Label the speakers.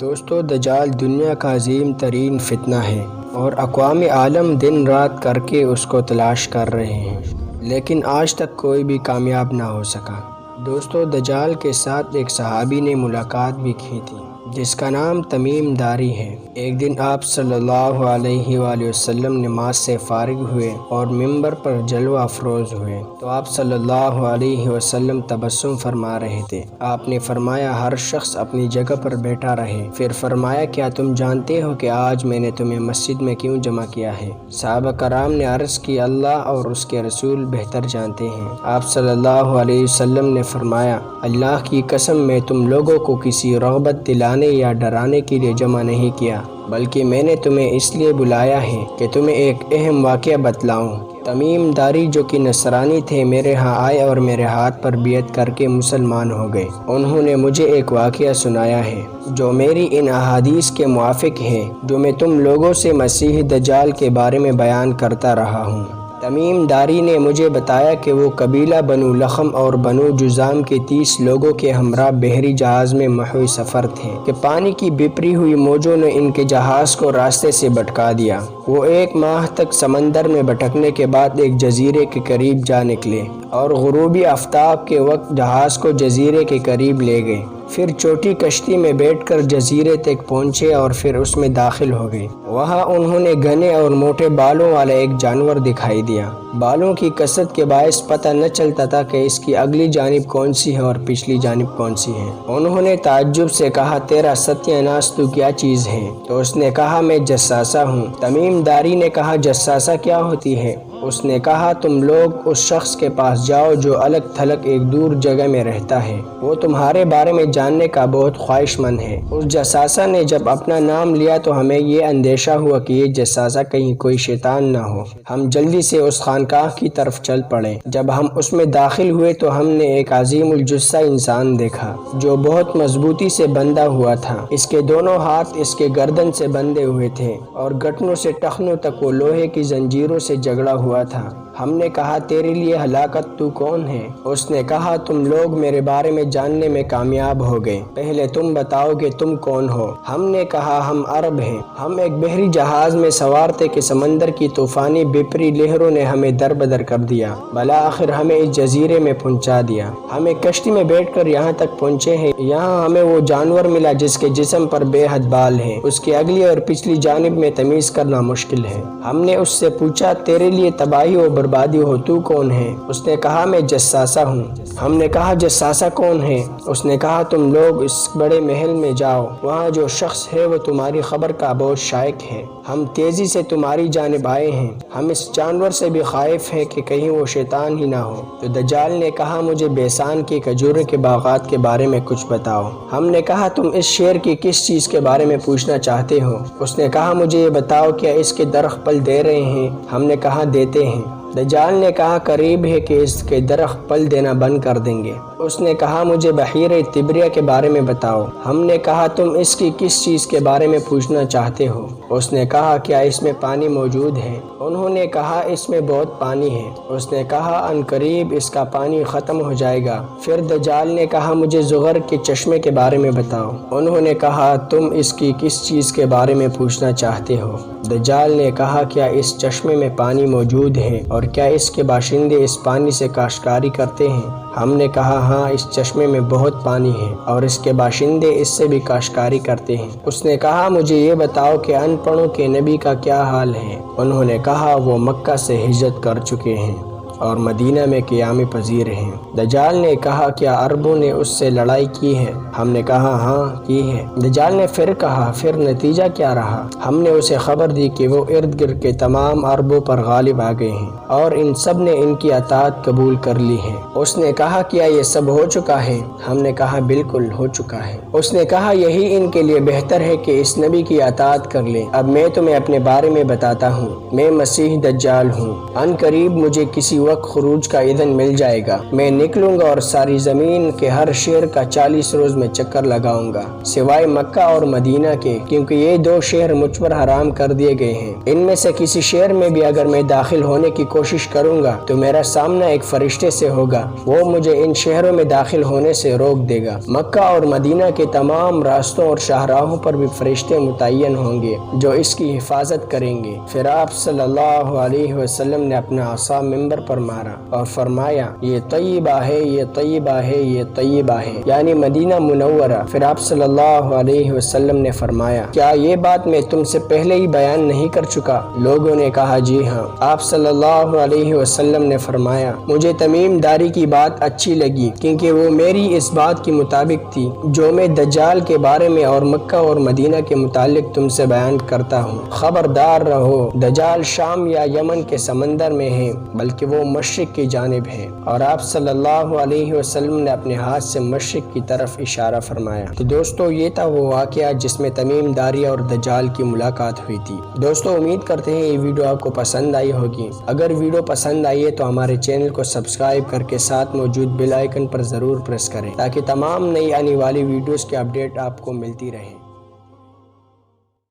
Speaker 1: دوستو، دجال دنیا کا عظیم ترین فتنہ ہے اور اقوام عالم دن رات کر کے اس کو تلاش کر رہے ہیں، لیکن آج تک کوئی بھی کامیاب نہ ہو سکا۔ دوستو، دجال کے ساتھ ایک صحابی نے ملاقات بھی کی تھی جس کا نام تمیم داری ہے۔ ایک دن آپ صلی اللہ علیہ وآلہ وسلم نماز سے فارغ ہوئے اور ممبر پر جلوہ افروز ہوئے تو آپ صلی اللہ علیہ وسلم تبسم فرما رہے تھے۔ آپ نے فرمایا، ہر شخص اپنی جگہ پر بیٹھا رہے۔ پھر فرمایا، کیا تم جانتے ہو کہ آج میں نے تمہیں مسجد میں کیوں جمع کیا ہے؟ صحابہ کرام نے عرض کی، اللہ اور اس کے رسول بہتر جانتے ہیں۔ آپ صلی اللہ علیہ وسلم نے فرمایا، اللہ کی قسم، میں تم لوگوں کو کسی رغبت دلانے یا ڈرانے کے لیے جمع نہیں کیا، بلکہ میں نے تمہیں اس لیے بلایا ہے کہ تمہیں ایک اہم واقعہ بتلاؤں۔ تمیم داری جو کہ نصرانی تھے میرے ہاں آئے اور میرے ہاتھ پر بیعت کر کے مسلمان ہو گئے۔ انہوں نے مجھے ایک واقعہ سنایا ہے جو میری ان احادیث کے موافق ہے جو میں تم لوگوں سے مسیح دجال کے بارے میں بیان کرتا رہا ہوں۔ تمیم داری نے مجھے بتایا کہ وہ قبیلہ بنو لخم اور بنو جذام کے 30 لوگوں کے ہمراہ بحری جہاز میں محو سفر تھے کہ پانی کی بپری ہوئی موجوں نے ان کے جہاز کو راستے سے بھٹکا دیا۔ وہ 1 ماہ تک سمندر میں بھٹکنے کے بعد ایک جزیرے کے قریب جا نکلے اور غروبی آفتاب کے وقت جہاز کو جزیرے کے قریب لے گئے۔ پھر چھوٹی کشتی میں بیٹھ کر جزیرے تک پہنچے اور پھر اس میں داخل ہو گئے۔ وہاں انہوں نے گھنے اور موٹے بالوں والا ایک جانور دکھائی دیا۔ بالوں کی کثرت کے باعث پتہ نہ چلتا تھا کہ اس کی اگلی جانب کون سی ہے اور پچھلی جانب کون سی ہے۔ انہوں نے تعجب سے کہا، تیرا ستیہ ناس، تو کیا چیز ہے؟ تو اس نے کہا، میں جساسہ ہوں۔ تمیم داری نے کہا، جساسہ کیا ہوتی ہے؟ اس نے کہا، تم لوگ اس شخص کے پاس جاؤ جو الگ تھلگ ایک دور جگہ میں رہتا ہے، وہ تمہارے بارے میں جاننے کا بہت خواہش مند ہے۔ اس جساسہ نے جب اپنا نام لیا تو ہمیں یہ اندیشہ ہوا کہ یہ جساسہ کہیں کوئی شیطان نہ ہو۔ ہم جلدی سے اس خانقاہ کی طرف چل پڑے۔ جب ہم اس میں داخل ہوئے تو ہم نے ایک عظیم الجثہ انسان دیکھا جو بہت مضبوطی سے بندھا ہوا تھا۔ اس کے دونوں ہاتھ اس کے گردن سے بندھے ہوئے تھے اور گھٹنوں سے ٹخنوں تک وہ لوہے کی زنجیروں سے جگڑا ہوا تھا۔ ہم نے کہا، تیرے لیے ہلاکت، تو کون ہے؟ اس نے کہا، تم لوگ میرے بارے میں جاننے میں کامیاب ہو گئے، پہلے تم بتاؤ کہ تم کون ہو؟ ہم نے کہا، ہم عرب ہیں۔ ہم ایک بحری جہاز میں سوار تھے کہ سمندر کی طوفانی بپری لہروں نے ہمیں دربدر کر دیا، بالآخر ہمیں اس جزیرے میں پہنچا دیا۔ ہم ایک کشتی میں بیٹھ کر یہاں تک پہنچے ہیں۔ یہاں ہمیں وہ جانور ملا جس کے جسم پر بے حد بال ہیں، اس کی اگلی اور پچھلی جانب میں تمیز کرنا مشکل ہے۔ ہم نے اس سے پوچھا، تیرے لیے تباہی و بربادی ہو، تو کون ہے؟ اس نے کہا، میں جساسہ ہوں۔ ہم نے کہا، جساسہ کون ہے؟ اس نے کہا، تم لوگ اس بڑے محل میں جاؤ، وہاں جو شخص ہے وہ تمہاری خبر کا بہت شائق ہے۔ ہم تیزی سے تمہاری جانب آئے ہیں۔ ہم اس جانور سے بھی خائف ہیں کہ کہیں وہ شیطان ہی نہ ہو۔ تو دجال نے کہا، مجھے بیسان کے کھجورے کے باغات کے بارے میں کچھ بتاؤ۔ ہم نے کہا، تم اس شیر کی کس چیز کے بارے میں پوچھنا چاہتے ہو؟ اس نے کہا، مجھے یہ بتاؤ، کیا اس کے درخت پھل دے رہے ہیں؟ ہم نے کہا، دیتے ہیں۔ دجال نے کہا، قریب ہے کہ اس کے درخت پھل دینا بند کر دیں گے۔ اس نے کہا، مجھے بحیرہ تبریہ کے بارے میں بتاؤ۔ ہم نے کہا، تم اس کی کس چیز کے بارے میں پوچھنا چاہتے ہو؟ اس نے کہا، کیا اس میں پانی موجود ہے؟ انہوں نے کہا، اس میں بہت پانی ہے۔ اس نے کہا، ان قریب اس کا پانی ختم ہو جائے گا۔ پھر دجال نے کہا، مجھے زغر کے چشمے کے بارے میں بتاؤ۔ انہوں نے کہا، تم اس کی کس چیز کے بارے میں پوچھنا چاہتے ہو؟ دجال نے کہا، کیا اس چشمے میں پانی موجود ہے اور کیا اس کے باشندے اس پانی سے کاشتکاری کرتے ہیں؟ ہم نے کہا، ہاں، اس چشمے میں بہت پانی ہے اور اس کے باشندے اس سے بھی کاشتکاری کرتے ہیں۔ اس نے کہا، مجھے یہ بتاؤ کہ ان پڑھوں کے نبی کا کیا حال ہے؟ انہوں نے کہا، وہ مکہ سے ہجرت کر چکے ہیں اور مدینہ میں قیام پذیر ہیں۔ دجال نے کہا، کیا عربوں نے اس سے لڑائی کی ہے؟ ہم نے کہا، ہاں، کی ہے۔ دجال نے پھر کہا، پھر نتیجہ کیا رہا؟ ہم نے اسے خبر دی کہ وہ ارد گرد کے تمام عربوں پر غالب آ گئے ہیں اور ان سب نے ان کی اطاعت قبول کر لی ہے۔ اس نے کہا، کیا یہ سب ہو چکا ہے؟ ہم نے کہا، بالکل ہو چکا ہے۔ اس نے کہا، یہی ان کے لیے بہتر ہے کہ اس نبی کی اطاعت کر لیں۔ اب میں تمہیں اپنے بارے میں بتاتا ہوں۔ میں مسیح دجال ہوں۔ ان قریب مجھے کسی وقت خروج کا اذن مل جائے گا، میں نکلوں گا اور ساری زمین کے ہر شہر کا 40 روز میں چکر لگاؤں گا، سوائے مکہ اور مدینہ کے، کیونکہ یہ 2 شہر مجھ پر حرام کر دیے گئے ہیں۔ ان میں سے کسی شہر میں بھی اگر میں داخل ہونے کی کوشش کروں گا تو میرا سامنا ایک فرشتے سے ہوگا، وہ مجھے ان شہروں میں داخل ہونے سے روک دے گا۔ مکہ اور مدینہ کے تمام راستوں اور شاہراہوں پر بھی فرشتے متعین ہوں گے جو اس کی حفاظت کریں گے۔ پھر آپ صلی اللہ علیہ وسلم نے اپنا عصا منبر پر مارا اور فرمایا، یہ طیبہ ہے، یہ طیبہ ہے، یہ طیبہ ہے، یعنی مدینہ منورہ۔ پھر آپ صلی اللہ علیہ وسلم نے فرمایا، کیا یہ بات میں تم سے پہلے ہی بیان نہیں کر چکا؟ لوگوں نے کہا جی ہاں۔ آپ صلی اللہ علیہ وسلم نے فرمایا، مجھے تمیم داری کی بات اچھی لگی کیونکہ وہ میری اس بات کے مطابق تھی جو میں دجال کے بارے میں اور مکہ اور مدینہ کے متعلق تم سے بیان کرتا ہوں۔ خبردار رہو، دجال شام یا یمن کے سمندر میں ہے، بلکہ وہ مشرق کی جانب ہے۔ اور آپ صلی اللہ علیہ وسلم نے اپنے ہاتھ سے مشرق کی طرف اشارہ فرمایا۔ تو دوستو یہ تھا وہ واقعہ جس میں تمیم داری اور دجال کی ملاقات ہوئی تھی۔ دوستو امید کرتے ہیں یہ ویڈیو آپ کو پسند آئی ہوگی۔ اگر ویڈیو پسند آئی ہے تو ہمارے چینل کو سبسکرائب کر کے ساتھ موجود بیل آئیکن پر ضرور پریس کریں تاکہ تمام نئی آنے والی ویڈیوز کے اپڈیٹ آپ کو ملتی رہیں۔